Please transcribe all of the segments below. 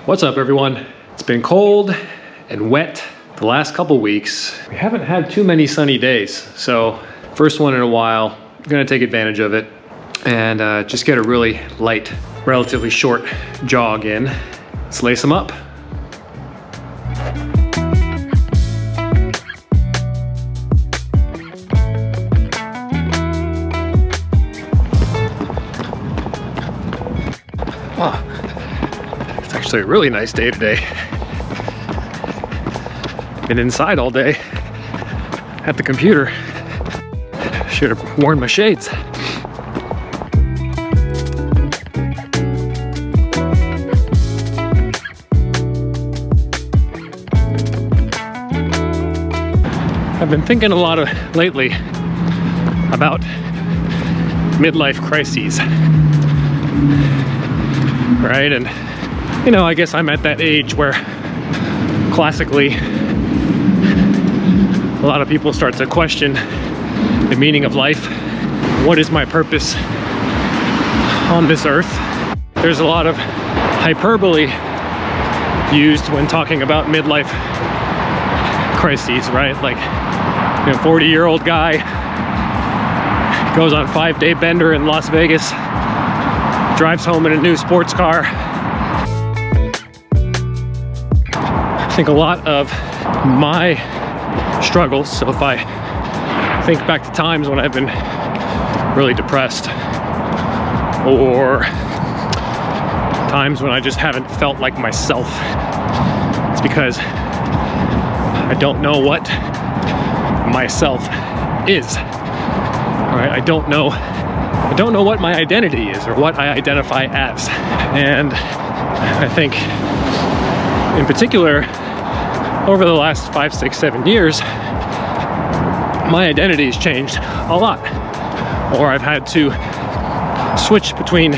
What's up, everyone? It's been cold and wet the last couple weeks. We haven't had too many sunny days, so first one in a while. I'm gonna take advantage of it and just get a really light, relatively short jog in. Let's lace them up. Oh, it's actually a really nice day today. Been inside all day at the computer. Should have worn my shades. I've been thinking a lot lately about midlife crises. Right? And you know, I guess I'm at that age where classically a lot of people start to question the meaning of life. What is my purpose on this earth? There's a lot of hyperbole used when talking about midlife crises, right? Like, you know, 40-year-old guy goes on a 5-day bender in Las Vegas, drives home in a new sports car. I think a lot of my struggles, so if I think back to times when I've been really depressed or times when I just haven't felt like myself, it's because I don't know what myself is. All right, I don't know what my identity is or what I identify as. And I think in particular, over the last 5, 6, 7 years, my identity has changed a lot. Or I've had to switch between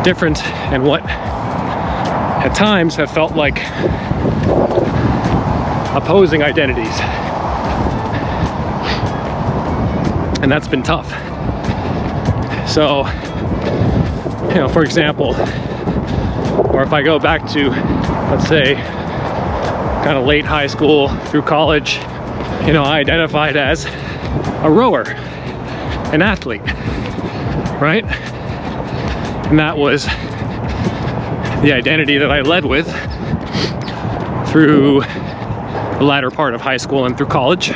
different and what at times have felt like opposing identities. And that's been tough. So, you know, for example, or if I go back to, let's say, kind of late high school through college, you know, I identified as a rower, an athlete, right? And that was the identity that I led with through the latter part of high school and through college.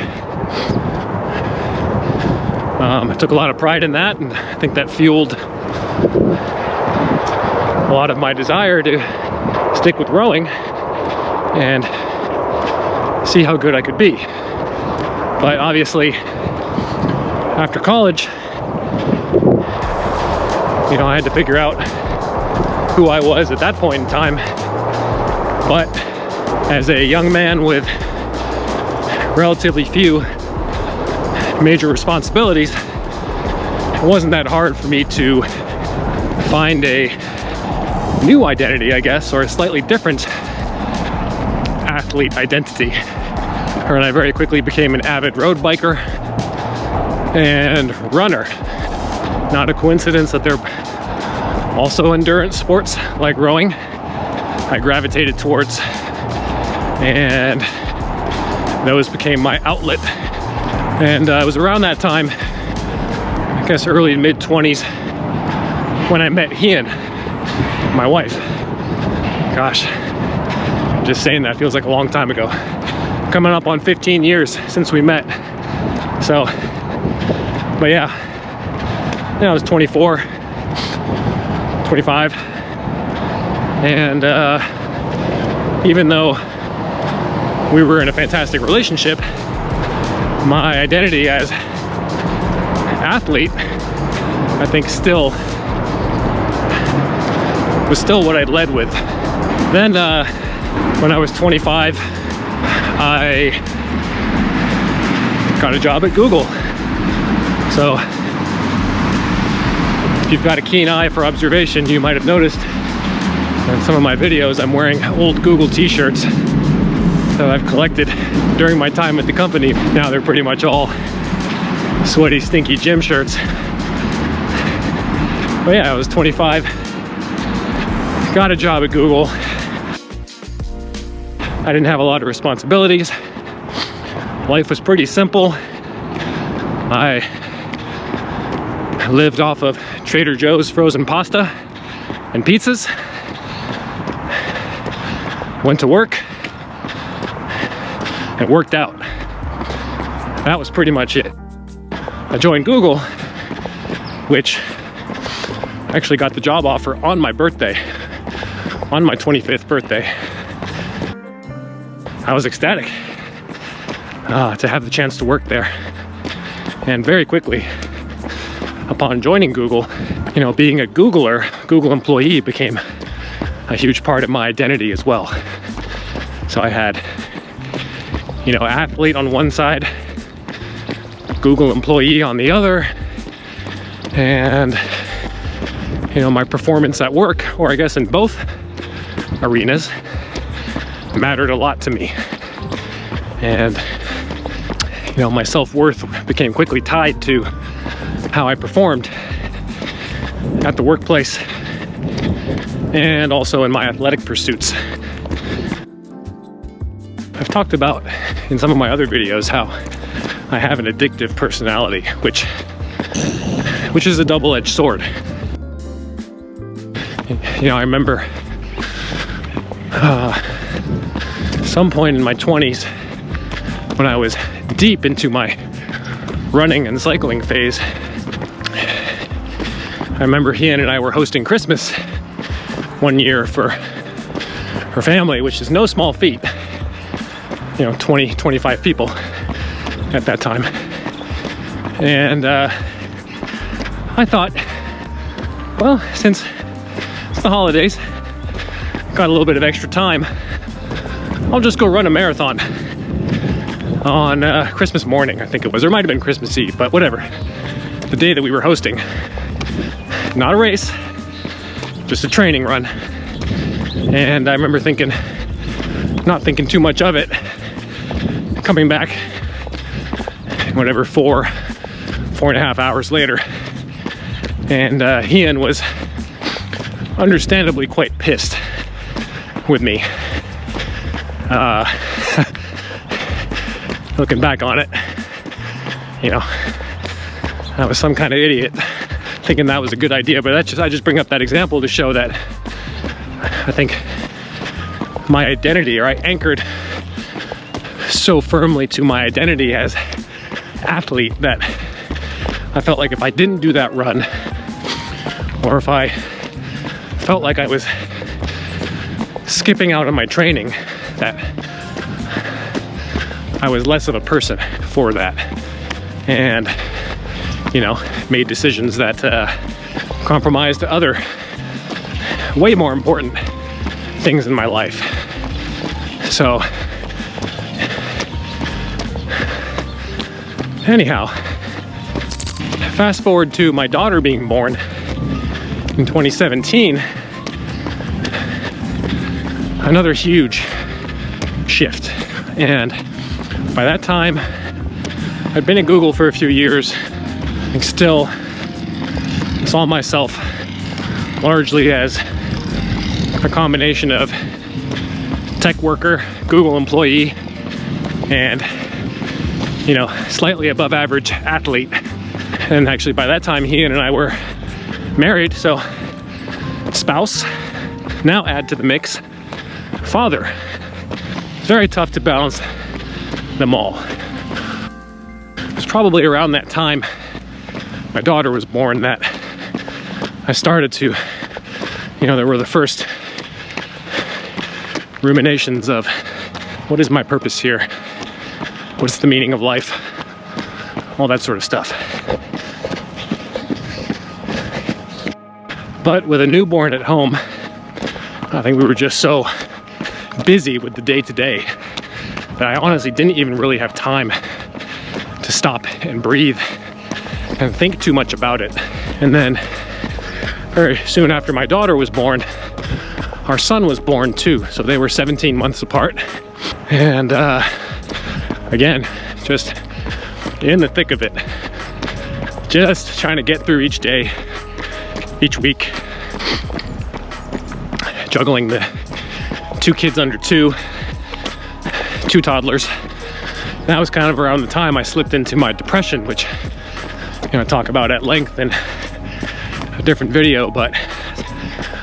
I took a lot of pride in that, and I think that fueled a lot of my desire to stick with rowing and see how good I could be. But obviously, after college, you know, I had to figure out who I was at that point in time. But as a young man with relatively few major responsibilities, it wasn't that hard for me to find a new identity, I guess, or a slightly different athlete identity. And I very quickly became an avid road biker and runner. Not a coincidence that they're also endurance sports like rowing I gravitated towards, and those became my outlet. And it was around that time, I guess early to mid 20s, when I met Ian, my wife. Gosh, just saying that feels like a long time ago. Coming up on 15 years since we met. So, but yeah, I was 24, 25, and even though we were in a fantastic relationship, my identity as athlete, I think was still what I'd led with. Then when I was 25, I got a job at Google. So if you've got a keen eye for observation, you might have noticed in some of my videos I'm wearing old Google t-shirts that I've collected during my time at the company. Now they're pretty much all sweaty, stinky gym shirts. But yeah, I was 25, got a job at Google, I didn't have a lot of responsibilities. Life was pretty simple. I lived off of Trader Joe's frozen pasta and pizzas. Went to work and worked out. That was pretty much it. I joined Google, which actually got the job offer on my birthday, on my 25th birthday. I was ecstatic to have the chance to work there. And very quickly, upon joining Google, you know, being a Googler, Google employee became a huge part of my identity as well. So I had, you know, athlete on one side, Google employee on the other, and, you know, my performance at work, or I guess in both arenas, mattered a lot to me. And, you know, my self-worth became quickly tied to how I performed at the workplace and also in my athletic pursuits. I've talked about in some of my other videos how I have an addictive personality, which is a double-edged sword. You know, I remember some point in my 20s when I was deep into my running and cycling phase. I remember Ian and I were hosting Christmas one year for her family, which is no small feat. You know, 25 people at that time. And I thought, well, since it's the holidays, got a little bit of extra time, I'll just go run a marathon on Christmas morning, I think it was. Or it might have been Christmas Eve, but whatever. The day that we were hosting. Not a race, just a training run. And I remember thinking, not thinking too much of it, coming back, whatever, 4.5 hours later. And Ian was understandably quite pissed with me. Looking back on it, you know, I was some kind of idiot thinking that was a good idea, but I just bring up that example to show that I think my identity, or I anchored so firmly to my identity as athlete that I felt like if I didn't do that run, or if I felt like I was skipping out on my training, that I was less of a person for that. And, you know, made decisions that compromised other way more important things in my life. So anyhow, fast forward to my daughter being born in 2017, another huge shift. And by that time, I'd been at Google for a few years and still saw myself largely as a combination of tech worker, Google employee, and, you know, slightly above average athlete. And actually by that time, Ian and I were married, so spouse. Now add to the mix, father. It's very tough to balance them all. It was probably around that time my daughter was born that I started to, you know, there were the first ruminations of what is my purpose here? What's the meaning of life? All that sort of stuff. But with a newborn at home, I think we were just so busy with the day-to-day that I honestly didn't even really have time to stop and breathe and think too much about it. And then very soon after my daughter was born, our son was born too. So they were 17 months apart. And again, just in the thick of it, just trying to get through each day, each week, juggling the 2 kids under 2 2 toddlers. That was kind of around the time I slipped into my depression, which I talk about at length in a different video. But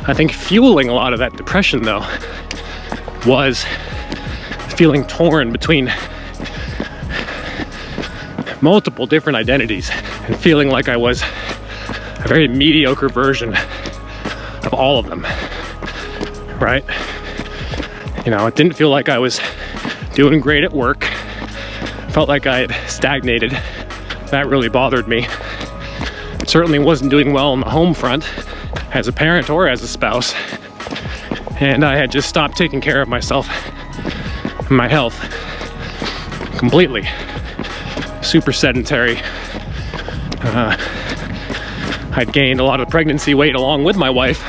I think fueling a lot of that depression, though, was feeling torn between multiple different identities and feeling like I was a very mediocre version of all of them, right? It didn't feel like I was doing great at work. Felt like I had stagnated. That really bothered me. Certainly wasn't doing well on the home front as a parent or as a spouse. And I had just stopped taking care of myself and my health completely. Super sedentary. I'd gained a lot of pregnancy weight along with my wife,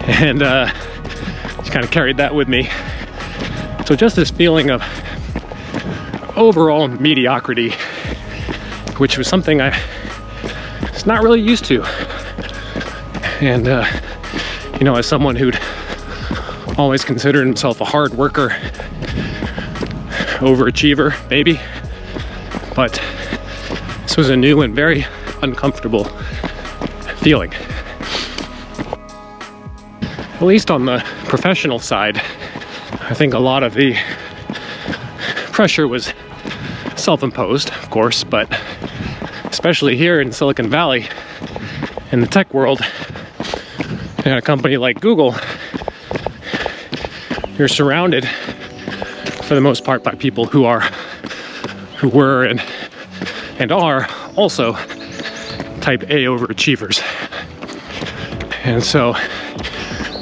and just kind of carried that with me. So just this feeling of overall mediocrity, which was something I was not really used to. And as someone who'd always considered himself a hard worker, overachiever, maybe, but this was a new and very uncomfortable feeling. At least on the professional side, I think a lot of the pressure was self-imposed, of course, but especially here in Silicon Valley, in the tech world, in a company like Google, you're surrounded, for the most part, by people who were and are also type A overachievers. And so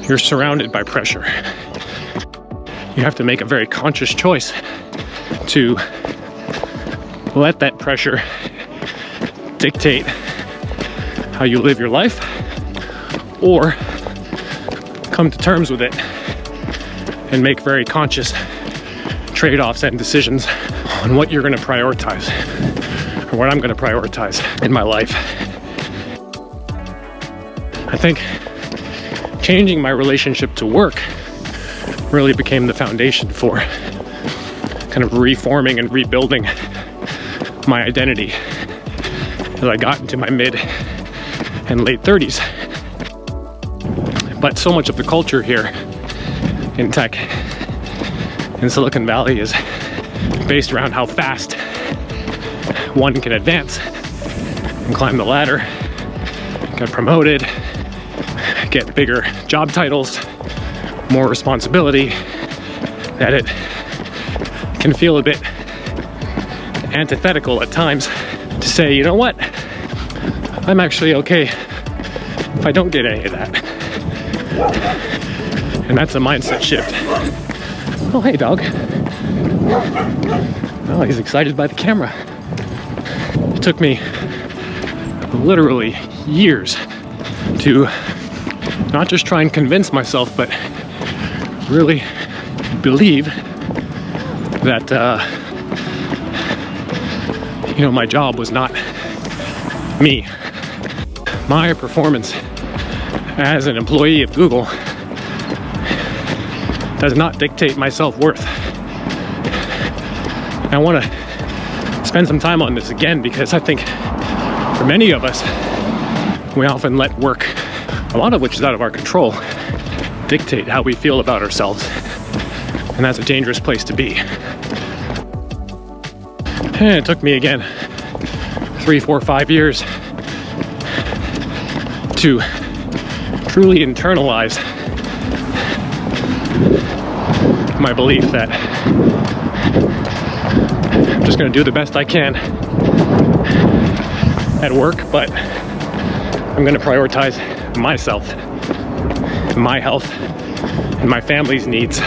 you're surrounded by pressure. You have to make a very conscious choice to let that pressure dictate how you live your life, or come to terms with it and make very conscious trade-offs and decisions on what you're going to prioritize, or what I'm going to prioritize in my life. I think changing my relationship to work really became the foundation for kind of reforming and rebuilding my identity as I got into my mid and late 30s. But so much of the culture here in tech in Silicon Valley is based around how fast one can advance and climb the ladder, get promoted, get bigger job titles, more responsibility, that it can feel a bit antithetical at times to say, you know what, I'm actually okay if I don't get any of that. And that's a mindset shift. Oh, hey, dog. Oh, he's excited by the camera. It took me literally years to not just try and convince myself, but really believe that, my job was not me. My performance as an employee of Google does not dictate my self-worth. I want to spend some time on this again, because I think for many of us, we often let work, a lot of which is out of our control, dictate how we feel about ourselves. And that's a dangerous place to be. And it took me again 3, 4, 5 years to truly internalize my belief that I'm just going to do the best I can at work, but I'm going to prioritize myself, my health, and my family's needs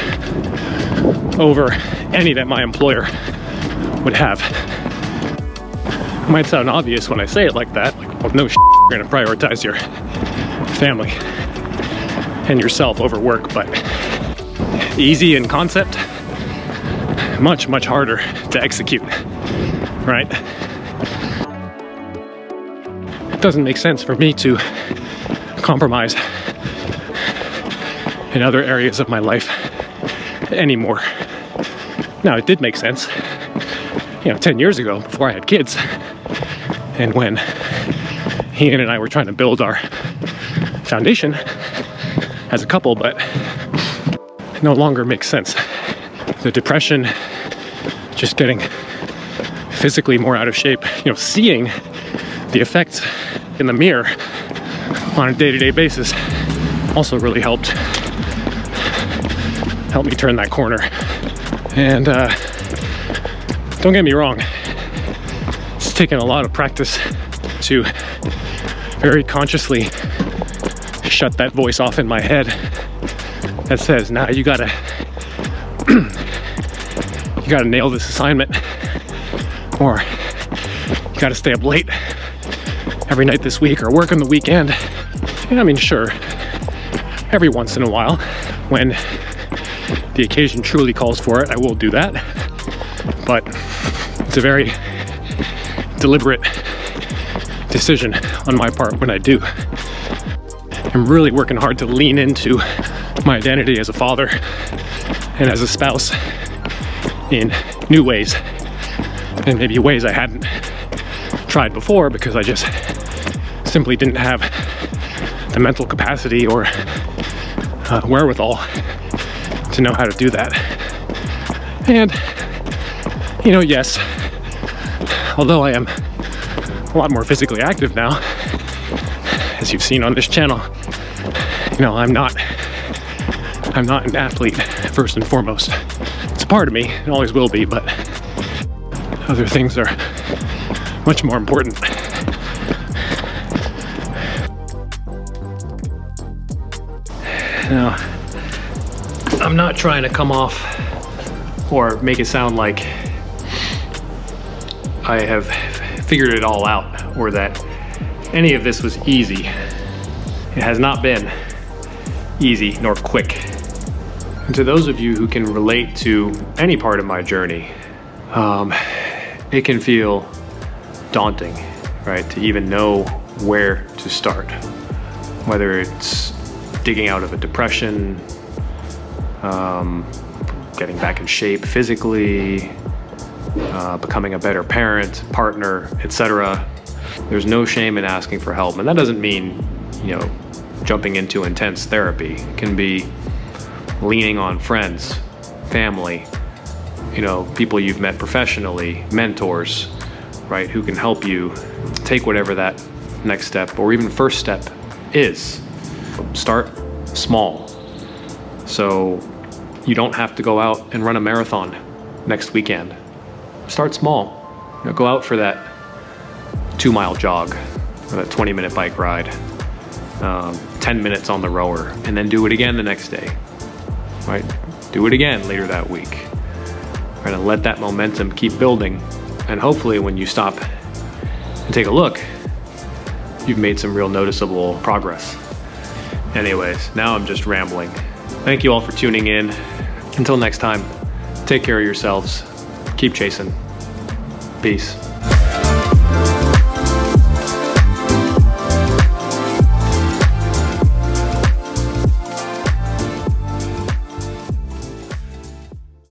over any that my employer would have. It might sound obvious when I say it like that, like, well, no shit, you're going to prioritize your family and yourself over work, but easy in concept, much, much harder to execute, right? It doesn't make sense for me to compromise in other areas of my life anymore. Now, it did make sense, 10 years ago before I had kids, and when Ian and I were trying to build our foundation as a couple, but it no longer makes sense. The depression, just getting physically more out of shape, seeing the effects in the mirror on a day-to-day basis also really helped me turn that corner. And don't get me wrong, it's taken a lot of practice to very consciously shut that voice off in my head that says, nah, you gotta nail this assignment, or you gotta stay up late every night this week, or work on the weekend. I mean, sure, every once in a while, when the occasion truly calls for it, I will do that. But it's a very deliberate decision on my part when I do. I'm really working hard to lean into my identity as a father and as a spouse in new ways, and maybe ways I hadn't tried before because I just simply didn't have the mental capacity or wherewithal to know how to do that. And yes, although I am a lot more physically active now, as you've seen on this channel, I'm not an athlete first and foremost. It's a part of me, it always will be, but other things are much more important. Now, I'm not trying to come off or make it sound like I have figured it all out, or that any of this was easy. It has not been easy nor quick. And to those of you who can relate to any part of my journey, it can feel daunting, right? To even know where to start. Whether it's digging out of a depression, getting back in shape physically, becoming a better parent, partner, etc. There's no shame in asking for help. And that doesn't mean, jumping into intense therapy. It can be leaning on friends, family, people you've met professionally, mentors, right, who can help you take whatever that next step or even first step is. Start small. So you don't have to go out and run a marathon next weekend. Start small. Go out for that 2-mile jog, or that 20-minute bike ride, 10 minutes on the rower, and then do it again the next day, right? Do it again later that week, right? And let that momentum keep building. And hopefully when you stop and take a look, you've made some real noticeable progress. Anyways, now I'm just rambling. Thank you all for tuning in. Until next time, take care of yourselves. Keep chasing. Peace.